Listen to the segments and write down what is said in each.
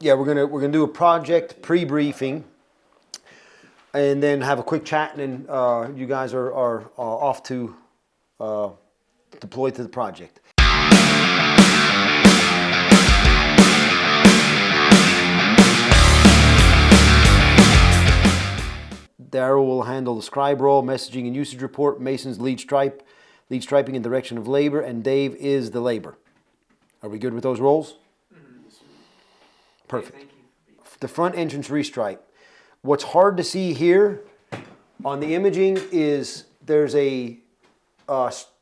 Yeah, we're gonna do a project pre-briefing, and then have a quick chat, and then you guys are off to deploy to the project. Daryl will handle the scribe role, messaging and usage report. Mason's lead striping and direction of labor, and Dave is the labor. Are we good with those roles? Perfect. Thank you. The front entrance restripe. What's hard to see here on the imaging is there's a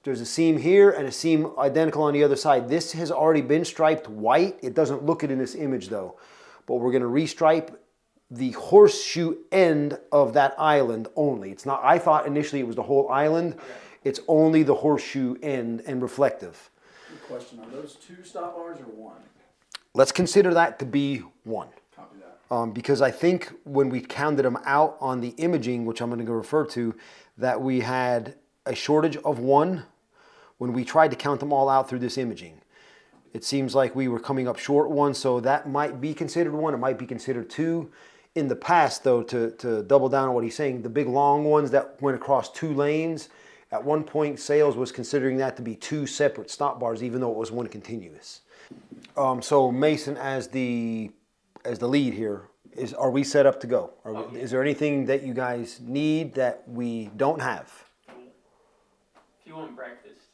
seam here and a seam identical on the other side. This has already been striped white. It doesn't look it in this image though, but we're going to restripe the horseshoe end of that island only. It's not, I thought initially it was the whole island. Okay. It's only the horseshoe end and reflective. Good question. Are those 2 stop bars or 1? Let's consider that to be 1. Copy that. Because I think when we counted them out on the imaging, which I'm going to refer to, that we had a shortage of 1 when we tried to count them all out through this imaging. It seems like we were coming up short 1, so that might be considered 1. It might be considered 2. In the past, though, to double down on what he's saying, the big long ones that went across 2 lanes, at one point sales was considering that to be 2 separate stop bars, even though it was 1 continuous. So Mason, as the lead here, are we set up to go? Is there anything that you guys need that we don't have? Fuel and breakfast.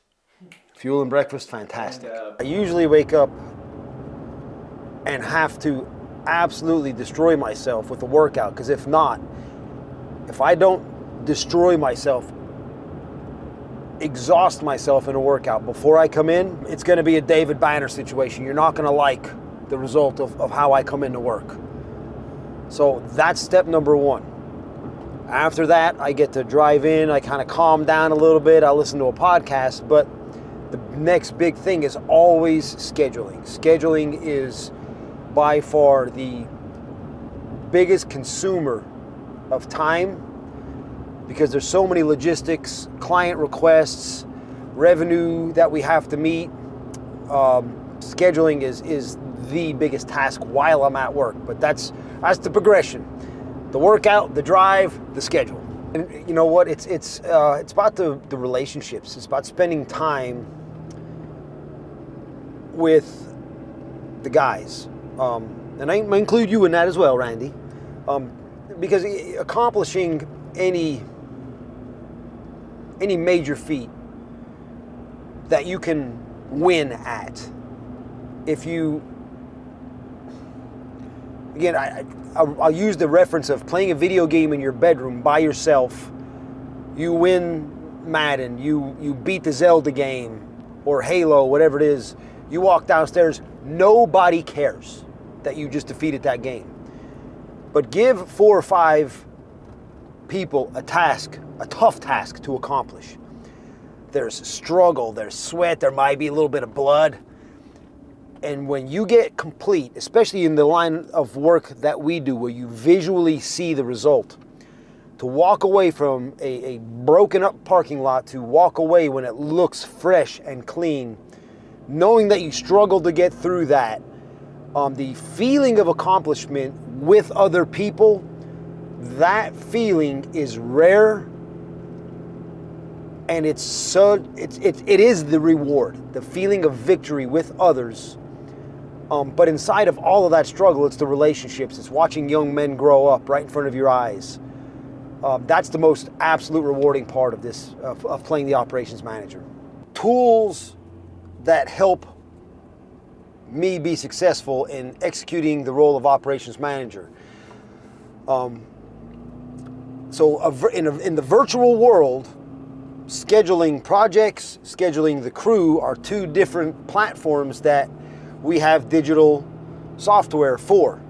Fuel and breakfast, fantastic. I usually wake up and have to absolutely destroy myself with a workout, because if I don't destroy myself, exhaust myself in a workout before I come in, it's going to be a David Banner situation. You're not going to like the result of how I come into work. So that's step number 1. After that, I get to drive in, I kind of calm down a little bit, I listen to a podcast, but the next big thing is always scheduling. Scheduling is by far the biggest consumer of time, because there's so many logistics, client requests, revenue that we have to meet. Scheduling is the biggest task while I'm at work, but that's the progression. The workout, the drive, the schedule. And you know what? It's about the relationships. It's about spending time with the guys. And I include you in that as well, Randy. Because accomplishing any major feat that you can win at, if you, again, I'll use the reference of playing a video game in your bedroom by yourself. You win Madden, you beat the Zelda game, or Halo, whatever it is. You walk downstairs, nobody cares that you just defeated that game. But give 4 or 5 people a tough task to accomplish. There's struggle, there's sweat, there might be a little bit of blood. And when you get complete, especially in the line of work that we do, where you visually see the result, to walk away from a broken up parking lot, to walk away when it looks fresh and clean, knowing that you struggled to get through that, the feeling of accomplishment with other people, that feeling is rare, and it is the reward, the feeling of victory with others. But inside of all of that struggle, it's the relationships. It's watching young men grow up right in front of your eyes. That's the most absolute rewarding part of this, of playing the operations manager. Tools that help me be successful in executing the role of operations manager. In the virtual world, scheduling projects, scheduling the crew are 2 different platforms that we have digital software for.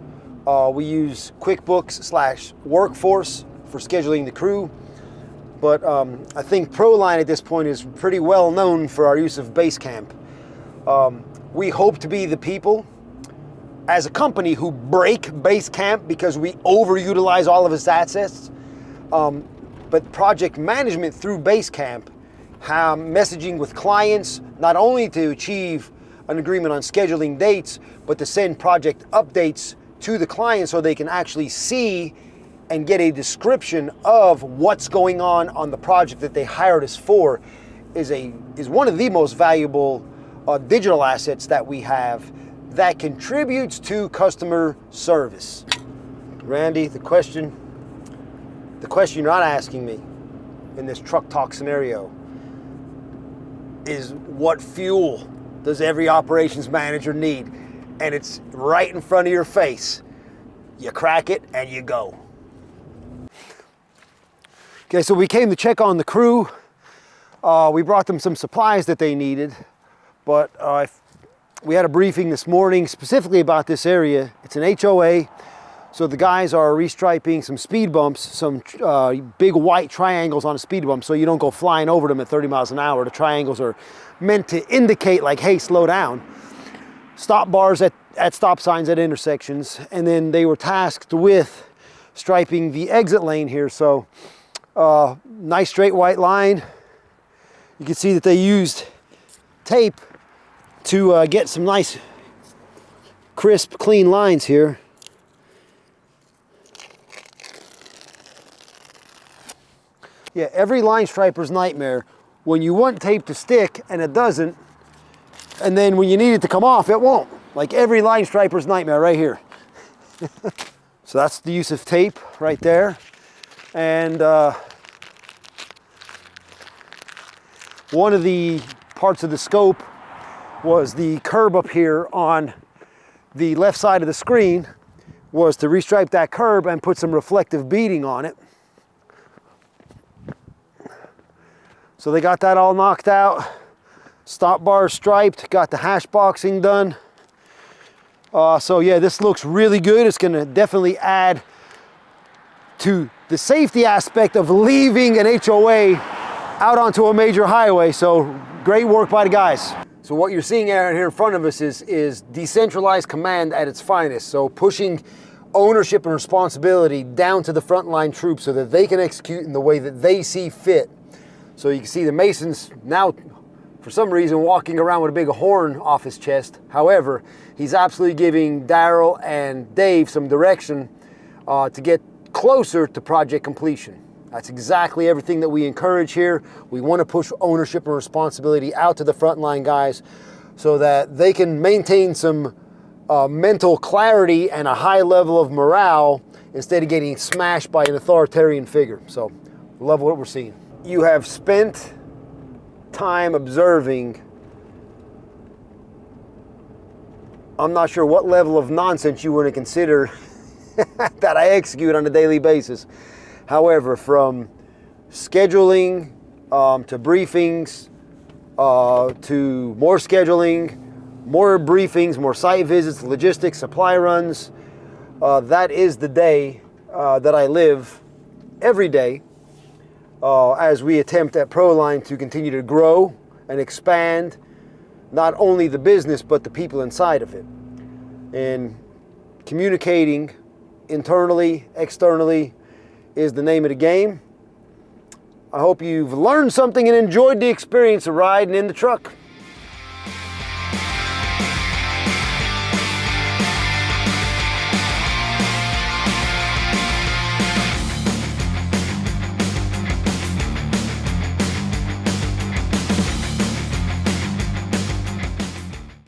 We use QuickBooks/Workforce for scheduling the crew, but I think Proline at this point is pretty well known for our use of Basecamp. We hope to be the people as a company who break Basecamp because we overutilize all of its assets. But project management through Basecamp, messaging with clients, not only to achieve an agreement on scheduling dates, but to send project updates to the client so they can actually see and get a description of what's going on the project that they hired us for is one of the most valuable digital assets that we have that contributes to customer service. Randy, the question you're not asking me in this truck talk scenario is, what fuel does every operations manager need? And it's right in front of your face. You crack it and you go. Okay, so we came to check on the crew. We brought them some supplies that they needed, but we had a briefing this morning specifically about this area. It's an HOA, so the guys are restriping some speed bumps, some big white triangles on a speed bump so you don't go flying over them at 30 miles an hour. The triangles are meant to indicate like, hey, slow down. Stop bars at stop signs at intersections, and then they were tasked with striping the exit lane here. So nice straight white line. You can see that they used tape to get some nice crisp clean lines here. Yeah, every line striper's nightmare when you want tape to stick and it doesn't, and then when you need it to come off, it won't. Like every line striper's nightmare right here. So that's the use of tape right there. And one of the parts of the scope was the curb up here on the left side of the screen, was to restripe that curb and put some reflective beading on it. So they got that all knocked out. Stop bars striped, got the hash boxing done. So yeah, this looks really good. It's gonna definitely add to the safety aspect of leaving an HOA out onto a major highway. So great work by the guys. So what you're seeing out here in front of us is decentralized command at its finest. So pushing ownership and responsibility down to the frontline troops so that they can execute in the way that they see fit. So you can see the Mason's now, for some reason, walking around with a big horn off his chest. However, he's absolutely giving Daryl and Dave some direction to get closer to project completion. That's exactly everything that we encourage here. We want to push ownership and responsibility out to the frontline guys so that they can maintain some mental clarity and a high level of morale instead of getting smashed by an authoritarian figure. So, love what we're seeing. You have spent time observing, I'm not sure what level of nonsense you want to consider that I execute on a daily basis. However, from scheduling to briefings to more scheduling, more briefings, more site visits, logistics, supply runs, that is the day that I live every day as we attempt at Proline to continue to grow and expand not only the business but the people inside of it. And communicating internally, externally is the name of the game. I hope you've learned something and enjoyed the experience of riding in the truck.